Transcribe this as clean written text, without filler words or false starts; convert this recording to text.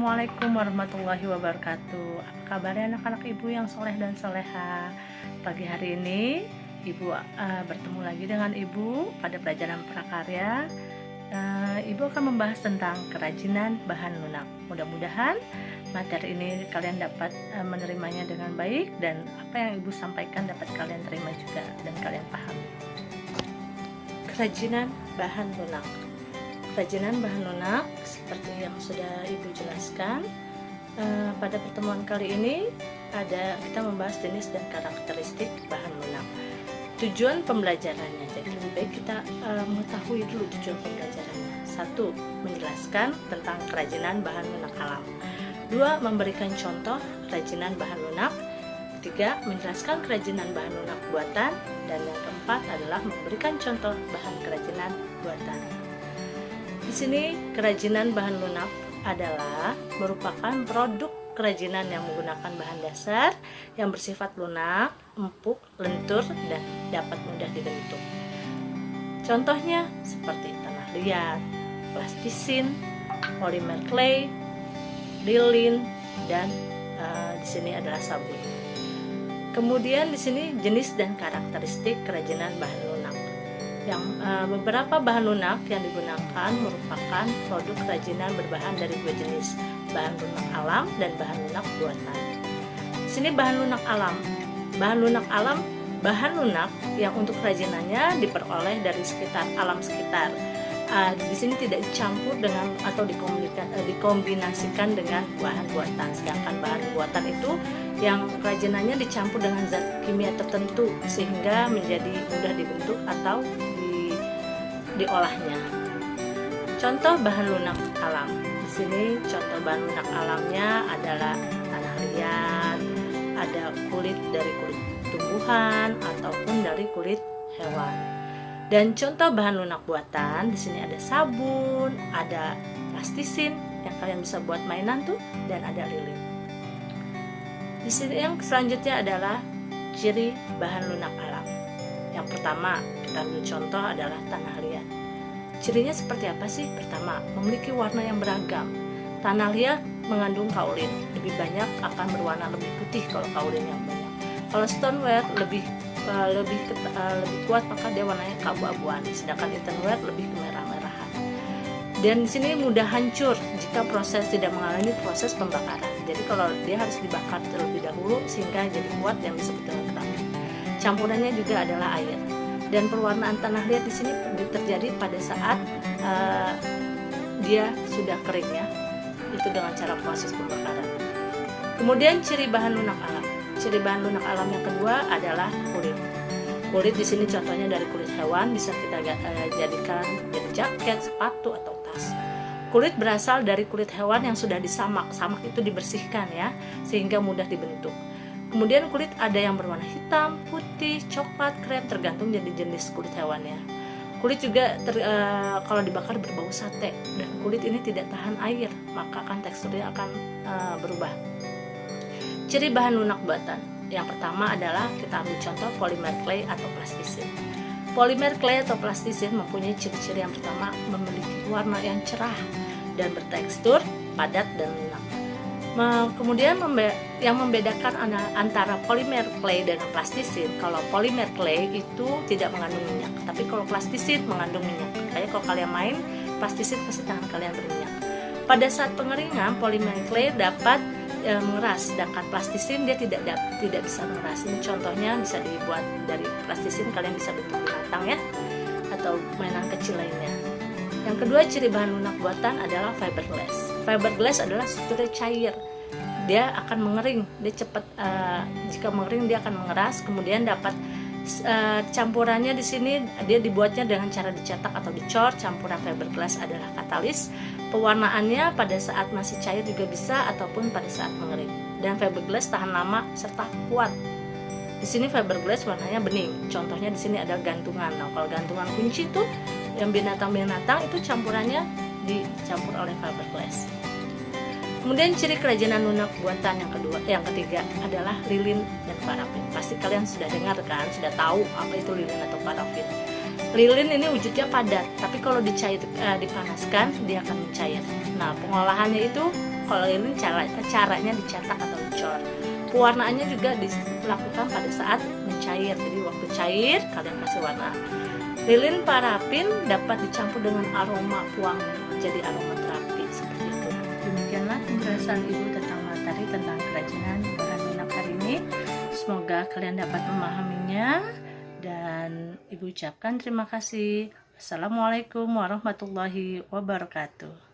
Assalamualaikum warahmatullahi wabarakatuh. Apa kabarnya anak-anak ibu yang soleh dan soleha? Pagi hari ini ibu bertemu lagi dengan ibu pada pelajaran prakarya. Ibu akan membahas tentang kerajinan bahan lunak. Mudah-mudahan materi ini kalian dapat menerimanya dengan baik, dan apa yang ibu sampaikan dapat kalian terima juga dan kalian pahami. Kerajinan bahan lunak. Kerajinan bahan lunak seperti yang sudah ibu jelaskan, pada pertemuan kali ini kita membahas jenis dan karakteristik bahan lunak. Tujuan pembelajarannya, jadi lebih baik kita mengetahui dulu tujuan pembelajarannya. 1. Menjelaskan tentang kerajinan bahan lunak alam. 2. Memberikan contoh kerajinan bahan lunak. 3. Menjelaskan kerajinan bahan lunak buatan. Dan yang keempat adalah memberikan contoh bahan kerajinan buatan. Di sini kerajinan bahan lunak adalah merupakan produk kerajinan yang menggunakan bahan dasar yang bersifat lunak, empuk, lentur, dan dapat mudah dibentuk. Contohnya seperti tanah liat, plastisin, polimer clay, lilin, dan di sini adalah sabun. Kemudian di sini jenis dan karakteristik kerajinan bahan lunak. Yang beberapa bahan lunak yang digunakan merupakan produk kerajinan berbahan dari dua jenis, bahan lunak alam dan bahan lunak buatan. Di sini bahan lunak alam. Bahan lunak yang untuk kerajinannya diperoleh dari alam sekitar. Di sini tidak dicampur dengan atau dikombinasikan dengan bahan buatan. Sedangkan bahan buatan itu yang kerajinannya dicampur dengan zat kimia tertentu sehingga menjadi mudah dibentuk atau diolahnya. Contoh bahan lunak alam. Di sini contoh bahan lunak alamnya adalah tanah liat, ada kulit dari kulit tumbuhan ataupun dari kulit hewan. Dan contoh bahan lunak buatan, di sini ada sabun, ada plastisin yang kalian bisa buat mainan tuh, dan ada lilin. Di sini yang selanjutnya adalah ciri bahan lunak alam. Yang pertama, kita ambil contoh adalah tanah liat. Cirinya seperti apa sih? Pertama, memiliki warna yang beragam. Tanah liat mengandung kaolin, lebih banyak akan berwarna lebih putih kalau kaolin yang banyak. Kalau stoneware lebih kuat, maka dia warnanya keabu-abuan. Sedangkan earthenware lebih kemerah-merahan. Dan di sini mudah hancur jika tidak mengalami proses pembakaran. Jadi kalau dia harus dibakar terlebih dahulu sehingga jadi kuat yang disebut dengan keramik. Campurannya juga adalah air. Dan perwarnaan tanah liat di sini terjadi pada saat dia sudah kering ya. Itu dengan cara proses pembakaran. Kemudian ciri bahan lunak alam. Ciri bahan lunak alam yang kedua adalah kulit. Kulit di sini contohnya dari kulit hewan, bisa kita jadikan jadi jaket, sepatu, atau tas. Kulit berasal dari kulit hewan yang sudah disamak. Samak itu dibersihkan ya, sehingga mudah dibentuk. Kemudian kulit ada yang berwarna hitam, putih, coklat, krem, tergantung jadi jenis kulit hewannya. Kulit juga kalau dibakar berbau sate, dan kulit ini tidak tahan air, maka akan teksturnya akan berubah. Ciri bahan lunak buatan. Yang pertama adalah kita ambil contoh polimer clay atau plastisin. Polimer clay atau plastisin mempunyai ciri-ciri yang pertama, memiliki warna yang cerah dan bertekstur padat dan lunak. Kemudian yang membedakan antara polimer clay dengan plastisin, kalau polimer clay itu tidak mengandung minyak, tapi kalau plastisin mengandung minyak. Kayak kalau kalian main plastisin pasti tangan kalian berminyak. Pada saat pengeringan, polimer clay dapat mengeras, sedangkan plastisin dia tidak bisa mengeras. Ini contohnya bisa dibuat dari plastisin, kalian bisa bentuk binatang ya, atau mainan kecil lainnya. Yang kedua, ciri bahan lunak buatan adalah fiberglass. Fiberglass adalah strukturnya cair. Dia akan mengering, dia cepat. Jika mengering dia akan mengeras. Kemudian dapat campurannya di sini dia dibuatnya dengan cara dicetak atau dicor. Campuran fiberglass adalah katalis. Pewarnaannya pada saat masih cair juga bisa, ataupun pada saat mengering. Dan fiberglass tahan lama serta kuat. Di sini fiberglass warnanya bening. Contohnya di sini ada gantungan. Nah, kalau gantungan kunci itu yang binatang-binatang itu campurannya dicampur oleh fiberglass. Kemudian ciri kerajinan lunak buatan yang ketiga adalah lilin dan parafin. Pasti kalian sudah dengar kan, sudah tahu apa itu lilin atau parafin. Lilin ini wujudnya padat, tapi kalau dipanaskan dia akan mencair. Nah, pengolahannya itu Kalau ini caranya dicetak atau dicor. Pewarnaannya juga dilakukan pada saat mencair. Jadi waktu cair kalian kasih warna. Lilin parafin dapat dicampur dengan aroma pewangi, jadi aromaterapi seperti itu. Demikianlah penjelasan Ibu tentang materi tentang kerajinan bahan minyak hari ini. Semoga kalian dapat memahaminya dan Ibu ucapkan terima kasih. Assalamualaikum warahmatullahi wabarakatuh.